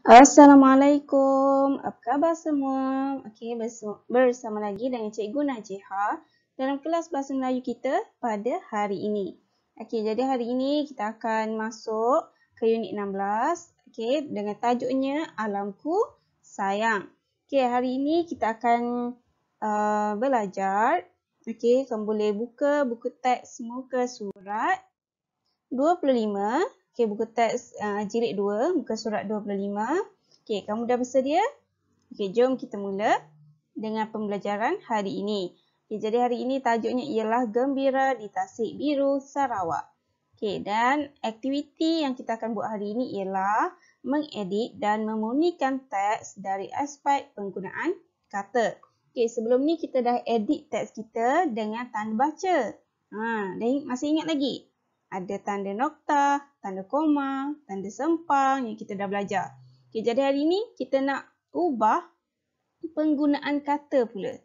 Assalamualaikum, apa khabar semua? Okey, bersama lagi dengan Cikgu Najiha dalam kelas Bahasa Melayu kita pada hari ini. Okey, jadi hari ini kita akan masuk ke unit 16, okey, dengan tajuknya Alamku Sayang. Okey, hari ini kita akan belajar. Okey, kamu boleh buka buku teks muka surat 25. Okey, buku teks jilid 2, muka surat 25. Okey, kamu dah bersedia? Okey, jom kita mula dengan pembelajaran hari ini. Okey, jadi hari ini tajuknya ialah Gembira di Tasik Biru, Sarawak. Okey, dan aktiviti yang kita akan buat hari ini ialah mengedit dan memurnikan teks dari aspek penggunaan kata. Okey, sebelum ni kita dah edit teks kita dengan tanda baca. Masih ingat lagi? Ada tanda noktah, tanda koma, tanda sempang yang kita dah belajar. Okay, jadi hari ini kita nak ubah penggunaan kata pula.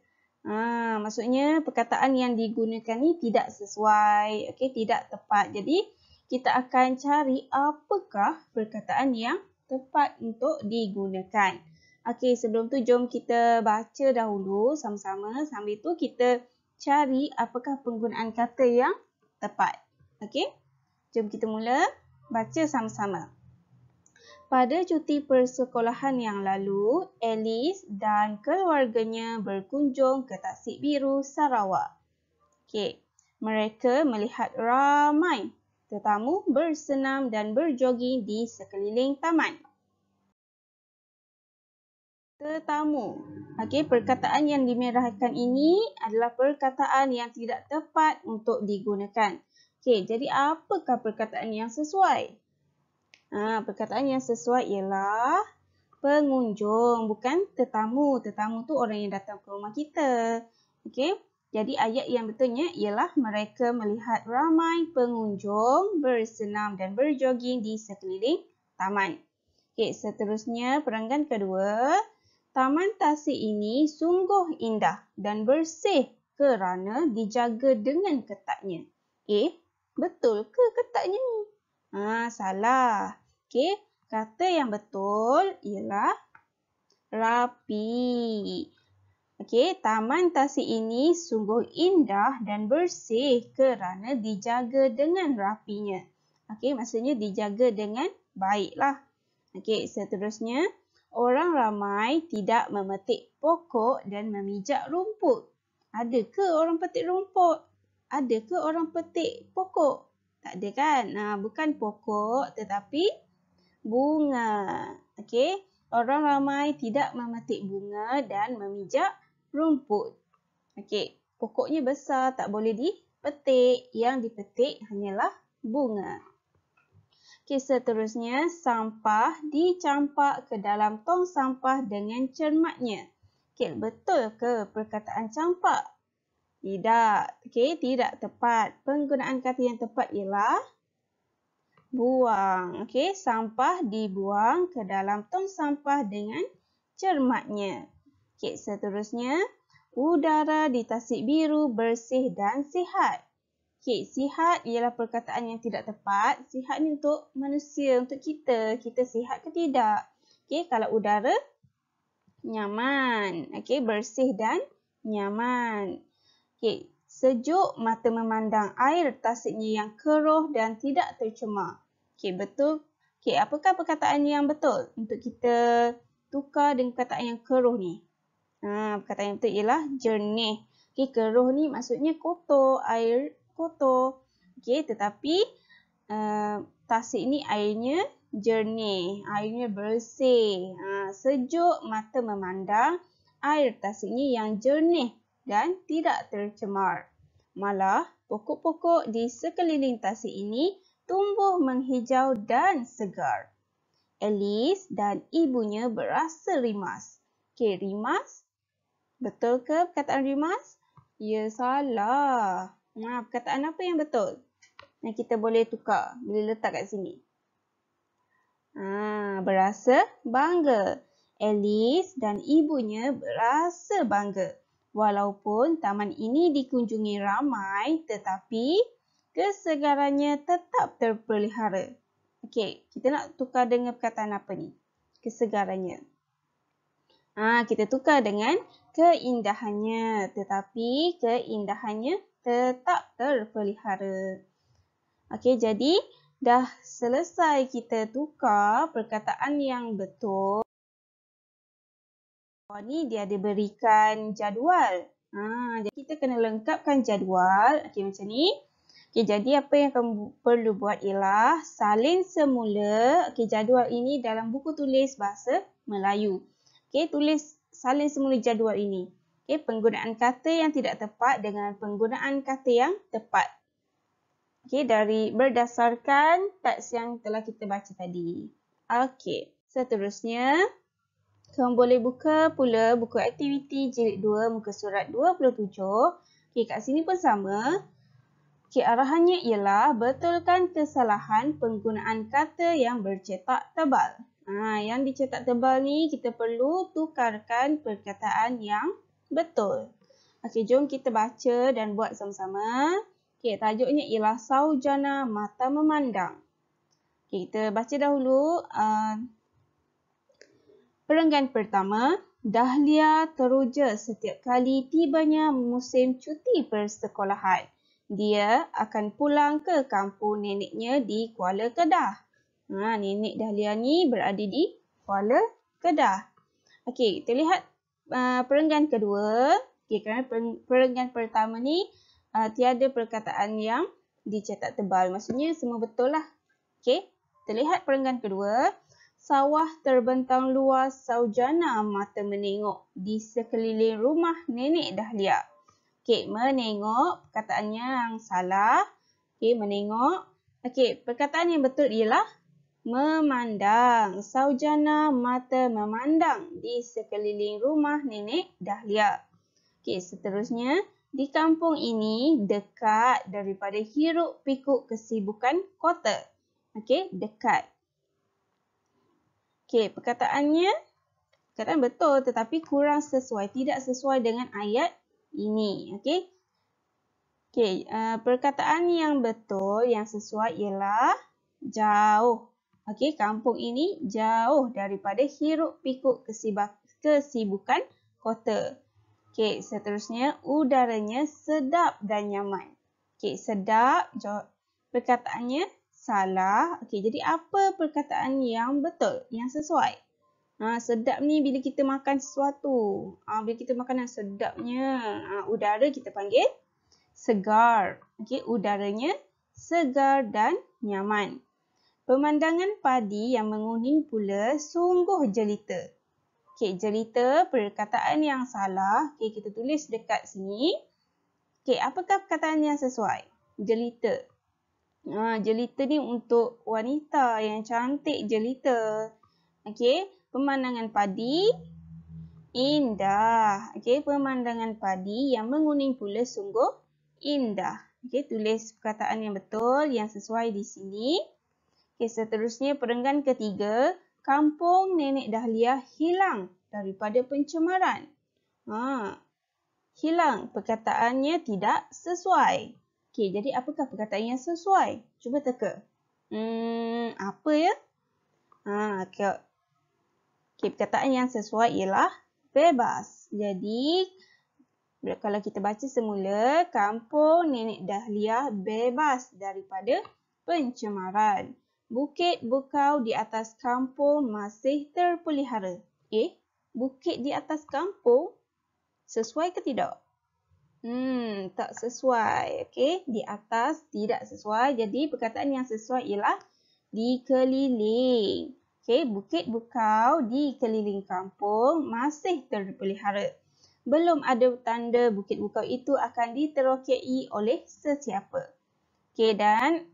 Maksudnya perkataan yang digunakan ni tidak sesuai, okay, tidak tepat. Jadi kita akan cari apakah perkataan yang tepat untuk digunakan. Okay, sebelum tu jom kita baca dahulu sama-sama. Sambil tu kita cari apakah penggunaan kata yang tepat. Okay, jom kita mula baca sama-sama. Pada cuti persekolahan yang lalu, Alice dan keluarganya berkunjung ke Tasik Biru, Sarawak. Okay. Mereka melihat ramai tetamu bersenam dan berjoging di sekeliling taman. Tetamu. Okay, perkataan yang dimerahkan ini adalah perkataan yang tidak tepat untuk digunakan. Okay, jadi apakah perkataan yang sesuai? Perkataan yang sesuai ialah pengunjung, bukan tetamu. Tetamu tu orang yang datang ke rumah kita. Okey. Jadi ayat yang betulnya ialah mereka melihat ramai pengunjung bersenam dan berjoging di sekeliling taman. Okey, seterusnya perenggan kedua. Taman Tasik ini sungguh indah dan bersih kerana dijaga dengan ketatnya. Betul ke ketatnya ni? Salah. Okey, kata yang betul ialah rapi. Okey, Taman Tasik ini sungguh indah dan bersih kerana dijaga dengan rapinya. Okey, maksudnya dijaga dengan baiklah. Okey, seterusnya, orang ramai tidak memetik pokok dan memijak rumput. Ada ke orang petik rumput? Ada ke orang petik pokok? Tak ada kan? Bukan pokok tetapi bunga. Okey, orang ramai tidak memetik bunga dan memijak rumput. Okey, pokoknya besar tak boleh dipetik. Yang dipetik hanyalah bunga. Okey, seterusnya sampah dicampak ke dalam tong sampah dengan cermatnya. Okey, betul ke perkataan campak? Tidak. Okey, tidak tepat. Penggunaan kata yang tepat ialah buang. Okey, sampah dibuang ke dalam tong sampah dengan cermatnya. Okey, seterusnya udara di Tasik Biru bersih dan sihat. Okey, sihat ialah perkataan yang tidak tepat. Sihat ni untuk manusia, untuk kita. Kita sihat ke tidak? Okey, kalau udara nyaman. Okey, bersih dan nyaman. Okey, sejuk mata memandang air tasiknya yang keruh dan tidak tercemar. Okey, betul. Okey, apakah perkataan yang betul untuk kita tukar dengan perkataan yang keruh ni? Perkataan yang betul ialah jernih. Okey, keruh ni maksudnya kotor, air kotor. Okey, tetapi tasik ni airnya jernih, airnya bersih. Sejuk mata memandang air tasiknya yang jernih dan tidak tercemar. Malah, pokok-pokok di sekeliling tasik ini tumbuh menghijau dan segar. Alice dan ibunya berasa rimas. Okey, rimas. Betul ke perkataan rimas? Ya, salah. Perkataan apa yang betul? Yang kita boleh tukar, boleh letak kat sini. Berasa bangga. Alice dan ibunya berasa bangga. Walaupun taman ini dikunjungi ramai, tetapi kesegarannya tetap terpelihara. Okey, kita nak tukar dengan perkataan apa ni? kesegarannya. Kita tukar dengan keindahannya, tetapi keindahannya tetap terpelihara. Okey, jadi dah selesai kita tukar perkataan yang betul. Ni dia ada berikan jadual. Jadi kita kena lengkapkan jadual. Okey, macam ni. Okey, jadi apa yang kamu perlu buat ialah salin semula jadual ini dalam buku tulis bahasa Melayu. Okey, salin semula jadual ini. Okey, penggunaan kata yang tidak tepat dengan penggunaan kata yang tepat. Okey, berdasarkan teks yang telah kita baca tadi. Okey, seterusnya kamu boleh buka pula buku aktiviti jilid 2 muka surat 27. Okey, kat sini pun sama. Okey, arahannya ialah betulkan kesalahan penggunaan kata yang bercetak tebal. Yang dicetak tebal ni kita perlu tukarkan perkataan yang betul. Okey, jom kita baca dan buat sama-sama. Okey, tajuknya ialah Saujana Mata Memandang. Okey, kita baca dahulu. Perenggan pertama, Dahlia teruja setiap kali tibanya musim cuti persekolahan. Dia akan pulang ke kampung neneknya di Kuala Kedah. Nenek Dahlia ni berada di Kuala Kedah. Okey, kita lihat perenggan kedua. Okey, kerana perenggan pertama ni tiada perkataan yang dicetak tebal. Maksudnya semua betul lah. Okey, kita lihat perenggan kedua. Sawah terbentang luas, Saujana mata menengok di sekeliling rumah nenek Dahlia. Okey, menengok perkataannya yang salah. Okey, menengok. Okey, perkataan yang betul ialah memandang. Saujana mata memandang di sekeliling rumah nenek Dahlia. Okey, seterusnya. Di kampung ini dekat daripada hiruk pikuk kesibukan kota. Okey, dekat. Okey, perkataannya betul tetapi kurang sesuai. Tidak sesuai dengan ayat ini. Okey. Okey, perkataan yang betul, yang sesuai ialah jauh. Okey, kampung ini jauh daripada hiruk pikuk kesibukan kota. Okey, seterusnya udaranya sedap dan nyaman. Okey, sedap, perkataannya salah. Okey, jadi apa perkataan yang betul, yang sesuai? Sedap ni bila kita makan sesuatu. Bila kita makan yang sedapnya, udara kita panggil segar. Okey, udaranya segar dan nyaman. Pemandangan padi yang menguning pula sungguh jelita. Okey, jelita perkataan yang salah. Okey, kita tulis dekat sini. Okey, apakah perkataan yang sesuai? Jelita. Jelita ni untuk wanita yang cantik jelita. Okey, pemandangan padi indah. Okey, pemandangan padi yang menguning pula sungguh indah. Okey, tulis perkataan yang betul, yang sesuai di sini. Okey, seterusnya perenggan ketiga, kampung nenek Dahlia hilang daripada pencemaran. Hilang, perkataannya tidak sesuai. Okey, jadi apakah perkataan yang sesuai? Cuba teka. Apa ya? Okey, perkataan yang sesuai ialah bebas. Jadi, kalau kita baca semula, kampung nenek Dahlia bebas daripada pencemaran. Bukit bukau di atas kampung masih terpelihara. Bukit di atas kampung sesuai ke tidak? Tak sesuai. Okey, di atas tidak sesuai. Jadi perkataan yang sesuai ialah dikeliling. Okey, bukit bukau dikeliling kampung masih terpelihara. Belum ada tanda bukit bukau itu akan diterokai oleh sesiapa. Okey, dan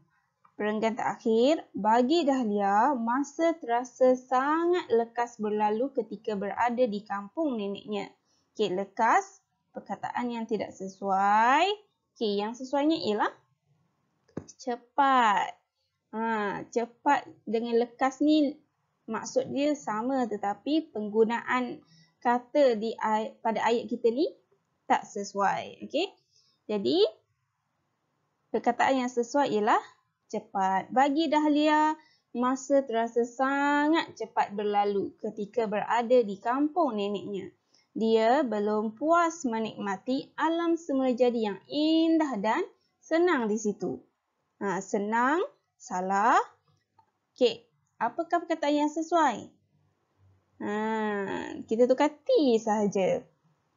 perenggan terakhir, bagi Dahlia masa terasa sangat lekas berlalu ketika berada di kampung neneknya. Okey, lekas. Perkataan yang tidak sesuai. Okey, yang sesuainya ialah cepat. Cepat dengan lekas ni maksud dia sama tetapi penggunaan kata pada ayat kita ni tak sesuai. Okey. Jadi perkataan yang sesuai ialah cepat. Bagi Dahlia masa terasa sangat cepat berlalu ketika berada di kampung neneknya. Dia belum puas menikmati alam semula jadi yang indah dan senang di situ. Senang, salah. Okey, apakah perkataan yang sesuai? Kita tukar T sahaja.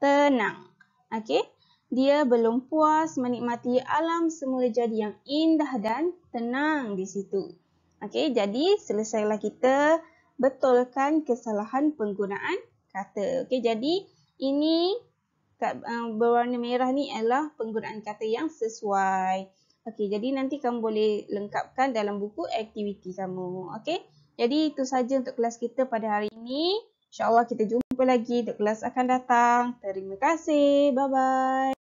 Tenang. Okey, dia belum puas menikmati alam semula jadi yang indah dan tenang di situ. Okey, jadi selesailah kita betulkan kesalahan penggunaan kata. Okey, jadi ini berwarna merah ni adalah penggunaan kata yang sesuai. Okey, jadi nanti kamu boleh lengkapkan dalam buku aktiviti kamu. Okey, jadi itu saja untuk kelas kita pada hari ini. InsyaAllah kita jumpa lagi untuk kelas akan datang. Terima kasih. Bye-bye.